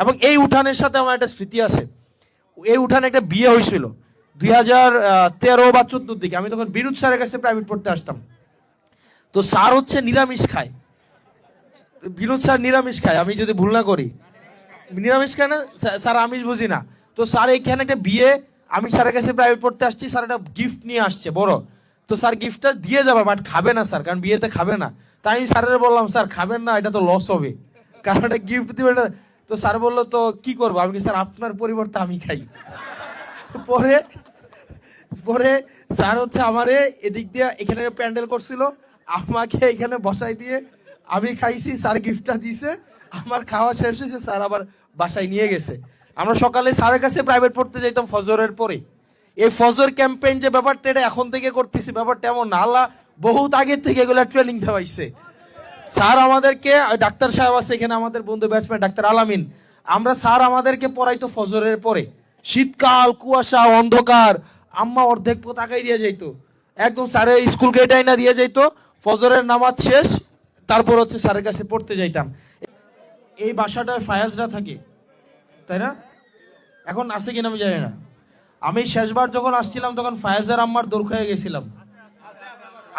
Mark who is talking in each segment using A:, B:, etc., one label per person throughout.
A: এবং এই উঠানের সাথে আমার একটা স্মৃতি আছে। এই উঠানে একটা বিয়ে হয়েছিল 2013 বা 14 দিকে। আমি তখন বিনোদ স্যারের কাছে প্রাইভেট পড়তে আসতাম। তো স্যার হচ্ছে নিরামিষ খায়, বিনোদ স্যার নিরামিষ খায়, আমি যদি ভুল না করি নিরামিষ খায় না স্যার, আমিষ বুঝি না। তো স্যার এইখানে একটা বিয়ে, আমি স্যারের কাছে প্রাইভেট পড়তে আসছি, স্যার একটা গিফট নিয়ে আসছে বড়। তো স্যার গিফটটা দিয়ে যাবে, বাট খাবে না স্যার, কারণ বিয়েতে খাবে না। তাই আমি স্যারের বললাম, স্যার খাবেন না, এটা তো লস হবে, কারণ একটা গিফট দিবে এটা। তো স্যার বললো, তো কি করবো? আমি কি, স্যার আপনার পরিবর্তে আমি খাই। পরে পরে স্যার হচ্ছে আমারে এদিক দিয়ে এখানে প্যান্ডেল করছিল, আমাকে এখানে বসাই দিয়ে আমি খাইছি, স্যার গিফটটা দিছে, আমার খাওয়া শেষ হয়েছে, স্যার আবার বাসায় নিয়ে গেছে। আমরা সকালে স্যারের কাছে প্রাইভেট পড়তে যেতাম ফজরের পরে। এই ফজর ক্যাম্পেইন যে ব্যাপারটা, এটা এখন থেকে করতেছি ব্যাপারটা এমন না, আল্লাহ বহুত আগের থেকে এগুলো ট্রেনিং দেওয়াইছে। স্যার আমাদেরকে, ডাক্তার সাহেব আছে এখানে, আমাদের বন্ধু ব্যাটসম্যান ডাক্তার আলামিন, আমরা স্যার আমাদেরকে পড়াইতো ফজরের পরে। শীতকাল, কুয়াশা, অন্ধকার, আম্মা অর্ধেক পথ আগাই দিয়ে যাইতো, একদম স্যারের স্কুল গেটাই না দিয়ে যাইতো। ফজরের নামাজ শেষ, তারপর হচ্ছে স্যারের কাছে পড়তে যাইতাম। এই বাসাটায় ফায়াজরা থাকে, তাই না? এখন আছে কিনা আমি জানি না। আমি শেষবার যখন আসছিলাম তখন ফায়াজের আম্মার দৌড় খেয়ে গেছিলাম।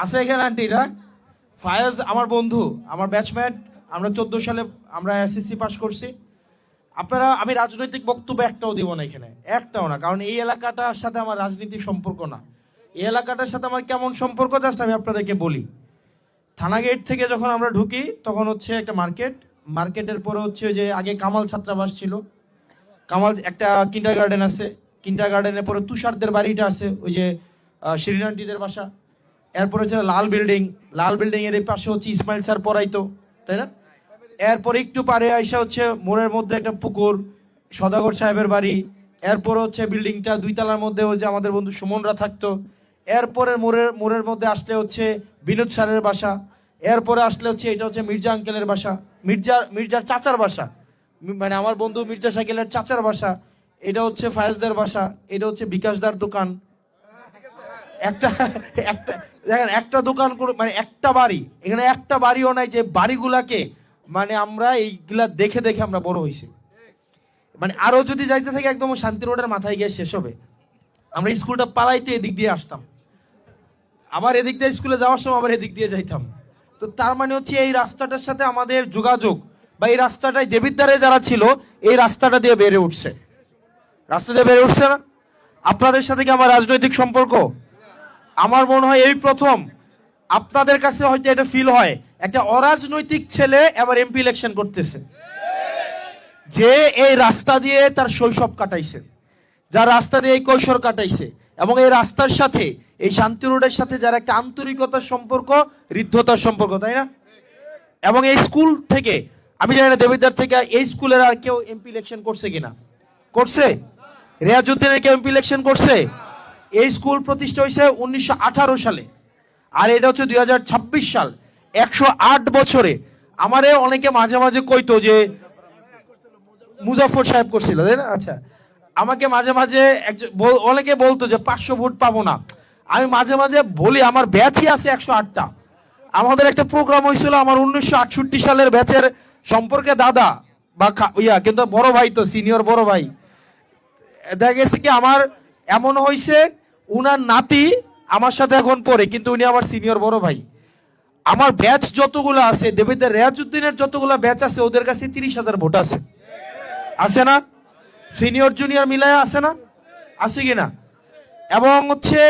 A: আছে এখানে আন্টিরা? ফায়াজ আমার বন্ধু, আমার ব্যাচমেট। আমরা 14 সালে আমরা এসএসসি পাস করছি। আপনারা, আমি রাজনৈতিক বক্তব্য একটাও দিব না এখানে, একটাও না, কারণ এই এলাকাটার সাথে আমার রাজনীতির সম্পর্ক না। এই এলাকাটার সাথে আমার কেমন সম্পর্ক জাস্ট আমি আপনাদেরকে বলি। থানা গেট থেকে যখন আমরা ঢুকি তখন হচ্ছে একটা মার্কেট, মার্কেটের পরে হচ্ছে যে আগে কামাল ছাত্রাবাস ছিল, কামাল একটা কিন্ডার গার্ডেন আছে, কিন্ডার গার্ডেনের পরে তুষারদের বাড়িটা আছে, ওই যে শিরিনান্টিদের বাসা। এরপরে হচ্ছে লাল বিল্ডিং, লাল বিল্ডিং এর এই পাশে হচ্ছে ইসমাইল স্যার পড়াইতো, তাই না? এরপরে একটু পারে আইসা হচ্ছে মোড়ের মধ্যে একটা পুকুর, সদাগর সাহেবের বাড়ি। এরপরে হচ্ছে বিল্ডিংটা 2 তলার মধ্যে ওই যে আমাদের বন্ধু সুমনরা থাকতো। এরপরে মোড়ের মধ্যে আসলে হচ্ছে বিনোদ স্যারের বাসা। এরপরে আসলে হচ্ছে এটা হচ্ছে মির্জা আঙ্কেলের বাসা, মির্জার চাচার বাসা, মানে আমার বন্ধু মির্জা সাইকেলের চাচার বাসা। এটা হচ্ছে ফায়েজদের বাসা, এটা হচ্ছে বিকাশদার দোকান। একটা একটা দেখেন, একটা দোকান মানে একটা বাড়ি, এখানে একটা বাড়িও নাই যে বাড়িগুলাকে মানে আমরা এইগুলা দেখে দেখে আমরা বড় হয়েছি। মানে আরো যদি যাইতে থাকে একদম শান্তি রোডের মাথায় গিয়ে শেষ হবে। আমরা স্কুলটা পালাইতে এদিক দিয়ে আসতাম, আবার এদিক দিয়ে স্কুলে যাওয়ার সময় আবার এদিক দিয়ে যাইতাম। তো তার মানে হচ্ছে এই রাস্তাটার সাথে আমাদের যোগাযোগ, বা এই রাস্তাটায় দেবিদ্বারে যারা ছিল এই রাস্তাটা দিয়ে বেড়ে উঠছে, রাস্তা দিয়ে বেড়ে উঠছে না? আপনাদের সাথে কি আমার রাজনৈতিক সম্পর্ক? আমার মনে হয় এই প্রথম আপনাদের কাছে হয়তো এটা ফিল হয়, একটা অরাজনৈতিক ছেলে এবার এমপি ইলেকশন করতেছে, যে এই রাস্তা দিয়ে তার শৈশব কাটাইছে, যার রাস্তা দিয়ে এই কৈশোর কাটাইছে, এবং এই রাস্তার সাথে এই শান্তি রোডের সাথে যার একটা আন্তরিকতার সম্পর্ক, হৃদ্যতার সম্পর্ক, তাই না? এবং এই স্কুল থেকে, আমি জানি না দেবিদ্বার থেকে এই স্কুলের আর কেউ এমপি ইলেকশন করছে কিনা, করছে? রিয়াজউদ্দিনের কেউ এমপি ইলেকশন করছে? এই স্কুল প্রতিষ্ঠা হয়েছে 1918 সালে, আর এটা হচ্ছে 2026 সাল। 108 বছরে। আমারে অনেকে মাঝে মাঝে কইতো যে মুজাফর সাহেব করছিল, তাই না? আচ্ছা, আমাকে মাঝে মাঝে অনেকে বলতো যে 500 ভোট পাবো না। আমি মাঝে মাঝে বলি আমার ব্যাচই আছে 108টা। আমাদের একটা প্রোগ্রাম হয়েছিল আমার 1968 সালের ব্যাচের সম্পর্কে, দাদা বা কিন্তু বড় ভাই, তো সিনিয়র বড় ভাই। দেখা গেছে কি আমার এমন হয়েছে, উনার নাতি আমার সাথে এখন পড়ে, কিন্তু উনি আমার সিনিয়র বড় ভাই। আমার ব্যাচ যতগুলো আছে, দেবিদ্বার রিয়াজউদ্দিনের যতগুলো ব্যাচ আছে, ওদের কাছে 30,000 ভোট আছে, আছে না? সিনিয়র জুনিয়র মিলায় আছে না? আছে কিনা? এবং হচ্ছে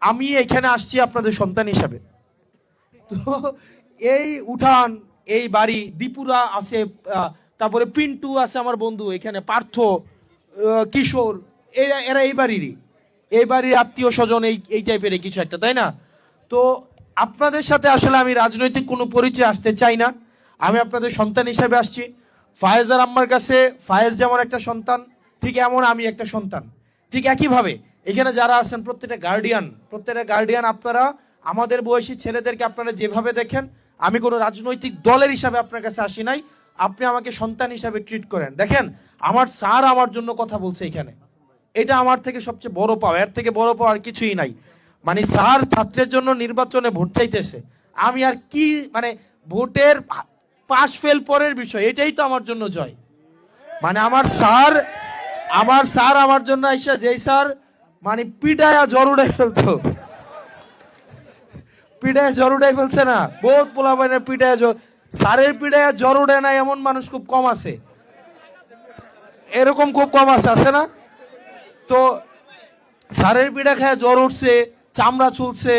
A: আমি এখানে আসছি আপনাদের সন্তান হিসাবে। তো এই উঠান, এই বাড়ি, দীপুরা আছে, তারপরে পিন্টু আছে আমার বন্ধু এখানে, পার্থ, কিশোর, এরা এই বাড়ির আত্মীয় স্বজন, এই টাইপের কিছু একটা, তাই না? তো আপনাদের সাথে আসলে আমি রাজনৈতিক কোনো পরিচয় আসতে চাই না, আমি আপনাদের সন্তান হিসাবে আসছি। ফায়েজার আম্মার কাছে ফায়েজ যেমন একটা সন্তান, ঠিক এমন আমি একটা সন্তান। ঠিক একইভাবে এখানে যারা আছেন প্রত্যেকটা গার্ডিয়ান, আপনারা আমাদের বয়সী ছেলেদেরকে আপনারা যেভাবে দেখেন, আমি কোনো রাজনৈতিক দলের হিসাবে আপনার কাছে আসি নাই, আপনি আমাকে সন্তান হিসাবে ট্রিট করেন। দেখেন, আমার স্যার আমার জন্য কথা বলছে এখানে, এটা আমার থেকে সবচেয়ে বড় পাওয়া, এর থেকে বড় পাওয়ার কিছুই নাই। মানে স্যার ছাত্রের জন্য নির্বাচনে ভোট চাইতেছে, আমি আর কি, মানে ভোটের পাশ ফেল পরের বিষয়, এটাই তো আমার জন্য জয়। মানে আমার স্যার আমার জন্য আইসা, যেই স্যার মানে পিটায়া জ্বর উড়াই ফেলতো, পিটায় জ্বর উঠাই ফেলছে না, বহুত পোলাপাইনের পিটায় জ্বর, স্যারের পিটায় জ্বর উঠে না এমন মানুষ খুব কম আছে, এরকম খুব কম আছে না? তো স্যারের পিঠা খায় জ্বর উঠছে, চামড়া চুলছে।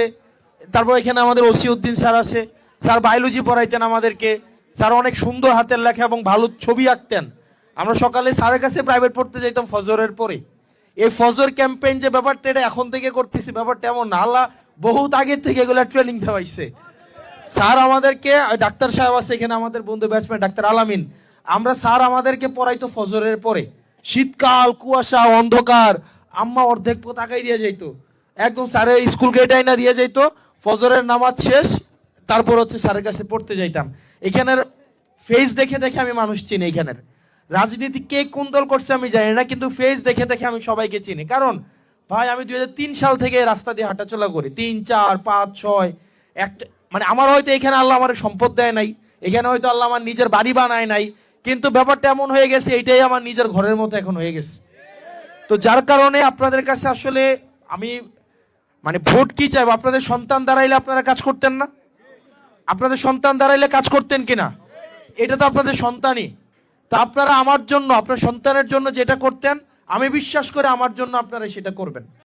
A: তারপর এখানে আমাদের ওসিউদ্দিন স্যার আছে, স্যার বায়োলজি পড়াইতেন আমাদেরকে, স্যার অনেক সুন্দর হাতের লেখা এবং ভালো ছবি আঁকতেন। আমরা সকালে স্যারের কাছে প্রাইভেট পড়তে যাইতাম ফজরের পরে। এই ফজর ক্যাম্পেইন যে ব্যাপারটা, এটা এখন থেকে করতেছি ব্যাপারটা এমন না, আল্লাহ বহুত আগে থেকে এগুলো ট্রেনিং দেওয়াইছে। স্যার আমাদেরকে, ডাক্তার সাহেব আছে এখানে আমাদের বন্ধু ব্যাটসম্যান ডাক্তার আলামিন, স্যার আমাদেরকে পড়াইতো ফজরের পরে, শীতকাল, কুয়াশা, অন্ধকার, আম্মা অর্ধেক পথ আগাই দিয়ে যাইতো, একদম স্যারের স্কুল গেট আইনা দিয়ে যাইতো, ফজরের নামাজ শেষ, তারপর হচ্ছে স্যারের কাছে পড়তে যাইতাম। এখানের ফেস দেখে দেখে আমি মানুষ চিনি, এখানের রাজনীতি কে কোন দল করছে আমি জানি না, কিন্তু ফেস দেখে দেখে আমি সবাইকে চিনি। কারণ ভাই আমি 2003 সাল থেকে এই রাস্তা দিয়ে হাঁটাচলা করি, 3, 4, 5, 6, একটা মানে আমার হয়তো এখানে আল্লাহ আমার সম্পদ দেয় নাই, এখানে হয়তো আল্লাহ আমার নিজের বাড়ি বানায় নাই, কিন্তু ব্যাপারটা এমন হয়ে গেছে, এইটাই আমার নিজের ঘরের মতো এখন হয়ে গেছে। তো যার কারণে আপনাদের কাছে আসলে আমি মানে ভোট কি চাইবো, আপনাদের সন্তান দাঁড়াইলে আপনারা কাজ করতেন না? আপনাদের সন্তান দাঁড়াইলে কাজ করতেন কিনা? এটা তো আপনাদের সন্তানই। তা আপনারা আমার জন্য, আপনার সন্তানের জন্য যেটা করতেন, আমি বিশ্বাস করে আমার জন্য আপনারা সেটা করবেন।